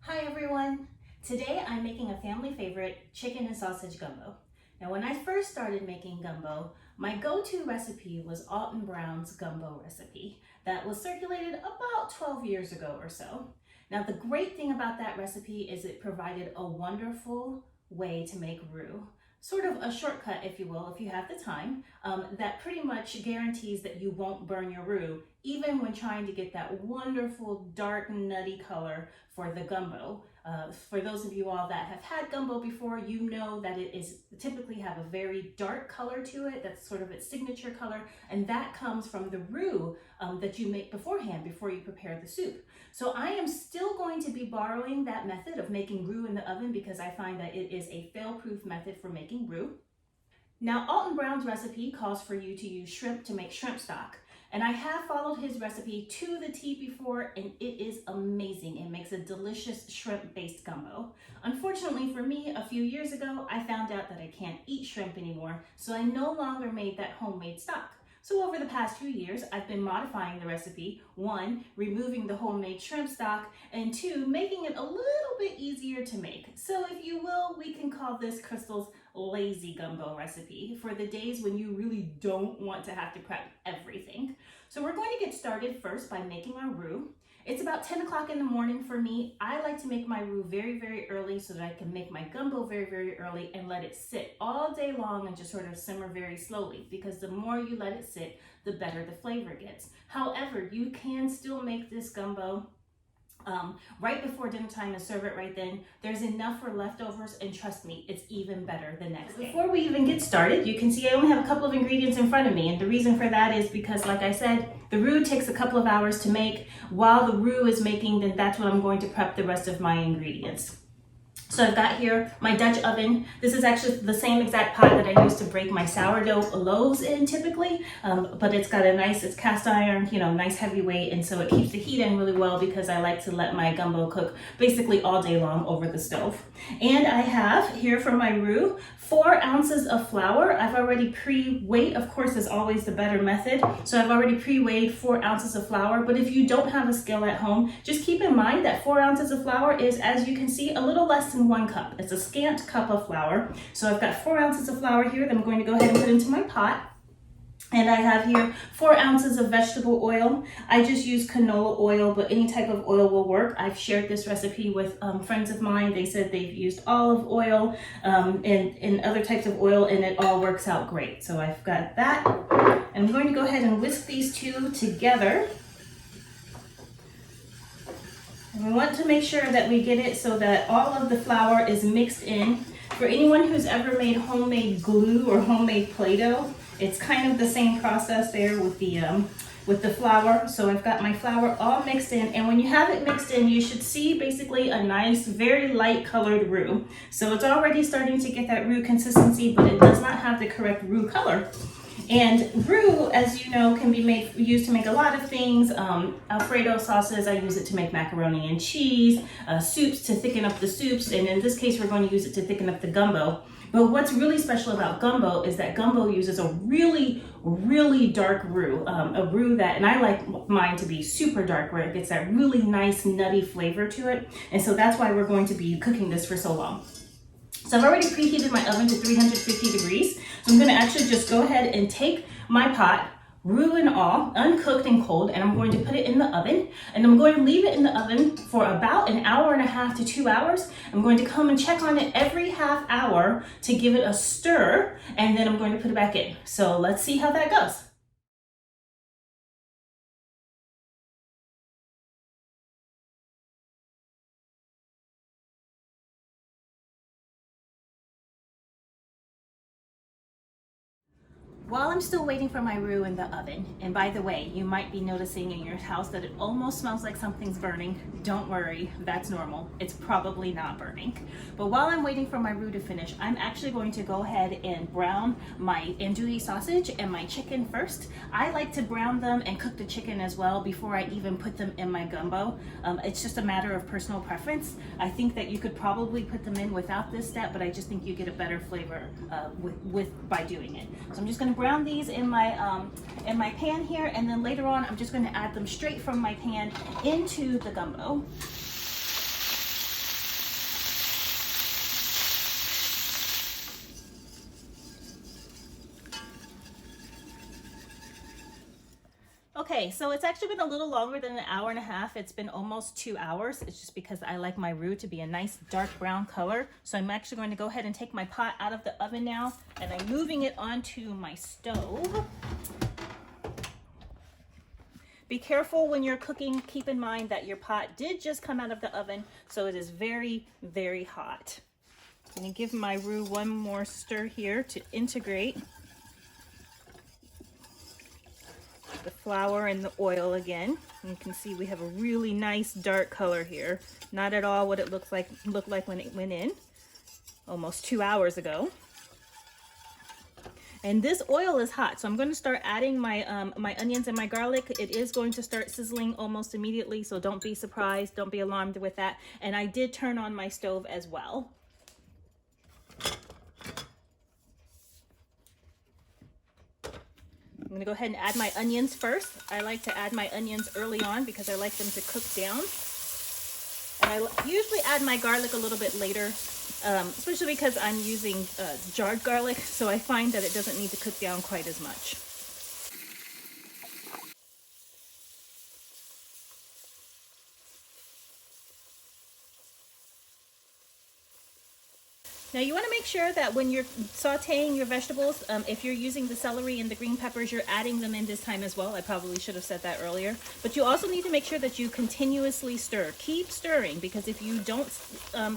Hi everyone! Today I'm making a family favorite chicken and sausage gumbo. Now when I first started making gumbo, my go-to recipe was Alton Brown's gumbo recipe that was circulated about 12 years ago or so. Now the great thing about that recipe is it provided a wonderful way to make roux. Sort of a shortcut, if you will, if you have the time, that pretty much guarantees that you won't burn your roux, even when trying to get that wonderful dark nutty color for the gumbo. For those of you all that have had gumbo before, you know that it is typically have a very dark color to it. That's sort of its signature color, and that comes from the roux that you make beforehand before you prepare the soup. So I am still going to be borrowing that method of making roux in the oven because I find that it is a fail-proof method for making roux. Now Alton Brown's recipe calls for you to use shrimp to make shrimp stock. And I have followed his recipe to the T before, and it is amazing. It makes a delicious shrimp-based gumbo. Unfortunately for me, a few years ago, I found out that I can't eat shrimp anymore, so I no longer made that homemade stock. So over the past few years, I've been modifying the recipe. One, removing the homemade shrimp stock, and two, making it a little bit easier to make. So if you will, we can call this Crystal's lazy gumbo recipe for the days when you really don't want to have to prep everything. So we're going to get started first by making our roux. It's about 10 o'clock in the morning for me. I like to make my roux very, very early so that I can make my gumbo very, very early and let it sit all day long and just sort of simmer very slowly, because the more you let it sit, the better the flavor gets. However, you can still make this gumbo right before dinner time and serve it right then. There's enough for leftovers, and trust me, it's even better the next day. Before we even get started, you can see I only have a couple of ingredients in front of me, and the reason for that is because, like I said, the roux takes a couple of hours to make. While the roux is making, then that's when I'm going to prep the rest of my ingredients. So I've got here my Dutch oven. This is actually the same exact pot that I use to break my sourdough loaves in typically, but it's got it's cast iron, nice heavy weight, and so it keeps the heat in really well because I like to let my gumbo cook basically all day long over the stove. And I have here for my roux 4 ounces of flour. I've already pre-weighed, of course, is always the better method. So I've already pre-weighed 4 ounces of flour, but if you don't have a scale at home, just keep in mind that 4 ounces of flour is, as you can see, a little less than 1 cup. It's a scant cup of flour. So I've got 4 ounces of flour here that I'm going to go ahead and put into my pot. And I have here 4 ounces of vegetable oil. I just use canola oil, but any type of oil will work. I've shared this recipe with friends of mine. They said they've used olive oil and other types of oil, and it all works out great. So I've got that. And I'm going to go ahead and whisk these two together. And we want to make sure that we get it so that all of the flour is mixed in. For anyone who's ever made homemade glue or homemade Play-Doh, it's kind of the same process there with the flour. So I've got my flour all mixed in, and when you have it mixed in, you should see basically a nice, very light colored roux. So it's already starting to get that roux consistency, but it does not have the correct roux color. And roux, as you know, can be used to make a lot of things. Alfredo sauces, I use it to make macaroni and cheese, soups to thicken up the soups, and in this case, we're going to use it to thicken up the gumbo. But what's really special about gumbo is that gumbo uses a really, really dark roux, a roux that, and I like mine to be super dark, where it gets that really nice nutty flavor to it. And so that's why we're going to be cooking this for so long. So I've already preheated my oven to 350 degrees. So I'm going to actually just go ahead and take my pot, roux and all, uncooked and cold, and I'm going to put it in the oven. And I'm going to leave it in the oven for about an hour and a half to 2 hours. I'm going to come and check on it every half hour to give it a stir, and then I'm going to put it back in. So let's see how that goes. While I'm still waiting for my roux in the oven, and by the way, you might be noticing in your house that it almost smells like something's burning. Don't worry, that's normal. It's probably not burning. But while I'm waiting for my roux to finish, I'm actually going to go ahead and brown my andouille sausage and my chicken first. I like to brown them and cook the chicken as well before I even put them in my gumbo. It's just a matter of personal preference. I think that you could probably put them in without this step, but I just think you get a better flavor by doing it. So I'm just going to brown these in my pan here, and then later on I'm just going to add them straight from my pan into the gumbo. Okay, so it's actually been a little longer than an hour and a half. It's been almost 2 hours. It's just because I like my roux to be a nice dark brown color. So I'm actually going to go ahead and take my pot out of the oven now, and I'm moving it onto my stove. Be careful when you're cooking. Keep in mind that your pot did just come out of the oven, so it is very, very hot. I'm going to give my roux one more stir here to integrate the flour and the oil again. And you can see we have a really nice dark color here. Not at all what it looked like when it went in almost 2 hours ago. And this oil is hot, so I'm going to start adding my my onions and my garlic. It is going to start sizzling almost immediately, so don't be surprised, don't be alarmed with that. And I did turn on my stove as well. I'm going to go ahead and add my onions first. I like to add my onions early on because I like them to cook down. And I usually add my garlic a little bit later, especially because I'm using jarred garlic, so I find that it doesn't need to cook down quite as much. Now you want to make sure that when you're sauteing your vegetables, if you're using the celery and the green peppers, you're adding them in this time as well. I probably should have said that earlier. But you also need to make sure that you continuously stir. Keep stirring, because if you don't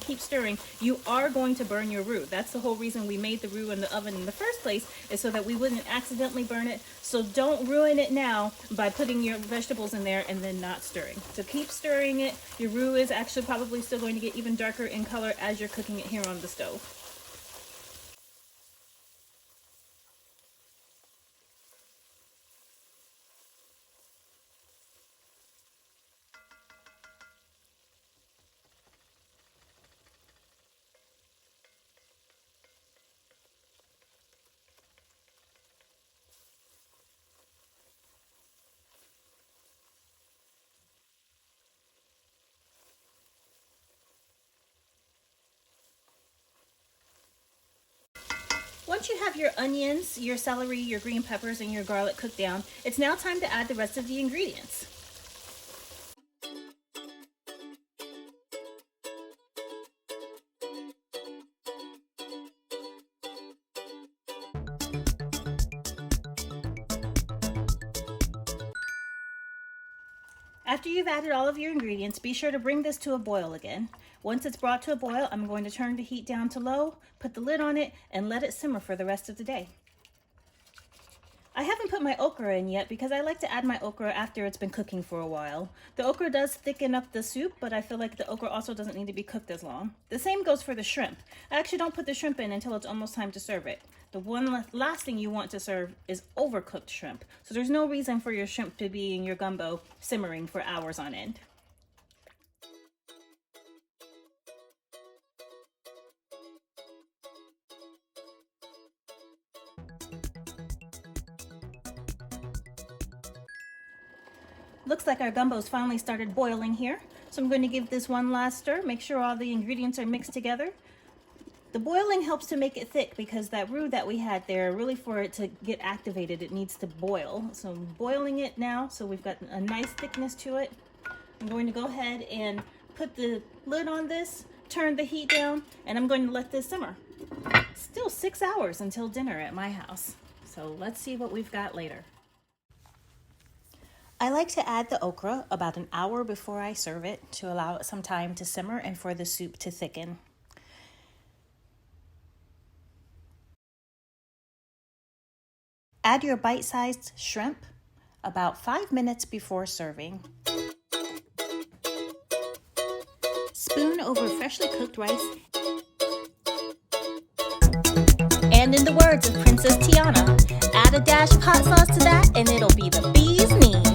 keep stirring, you are going to burn your roux. That's the whole reason we made the roux in the oven in the first place, is so that we wouldn't accidentally burn it. So don't ruin it now by putting your vegetables in there and then not stirring. So keep stirring it. Your roux is actually probably still going to get even darker in color as you're cooking it here on the stove. Once you have your onions, your celery, your green peppers, and your garlic cooked down, it's now time to add the rest of the ingredients. After you've added all of your ingredients, be sure to bring this to a boil again. Once it's brought to a boil, I'm going to turn the heat down to low, put the lid on it, and let it simmer for the rest of the day. I haven't put my okra in yet because I like to add my okra after it's been cooking for a while. The okra does thicken up the soup, but I feel like the okra also doesn't need to be cooked as long. The same goes for the shrimp. I actually don't put the shrimp in until it's almost time to serve it. The one last thing you want to serve is overcooked shrimp. So there's no reason for your shrimp to be in your gumbo simmering for hours on end. Looks like our gumbo's finally started boiling here. So I'm going to give this one last stir, make sure all the ingredients are mixed together. The boiling helps to make it thick because that roux that we had there, really for it to get activated, it needs to boil. So I'm boiling it now, so we've got a nice thickness to it. I'm going to go ahead and put the lid on this, turn the heat down, and I'm going to let this simmer. Still 6 hours until dinner at my house. So let's see what we've got later. I like to add the okra about an hour before I serve it to allow it some time to simmer and for the soup to thicken. Add your bite-sized shrimp about 5 minutes before serving. Spoon over freshly cooked rice. And in the words of Princess Tiana, add a dash hot sauce to that and it'll be the bee's knees.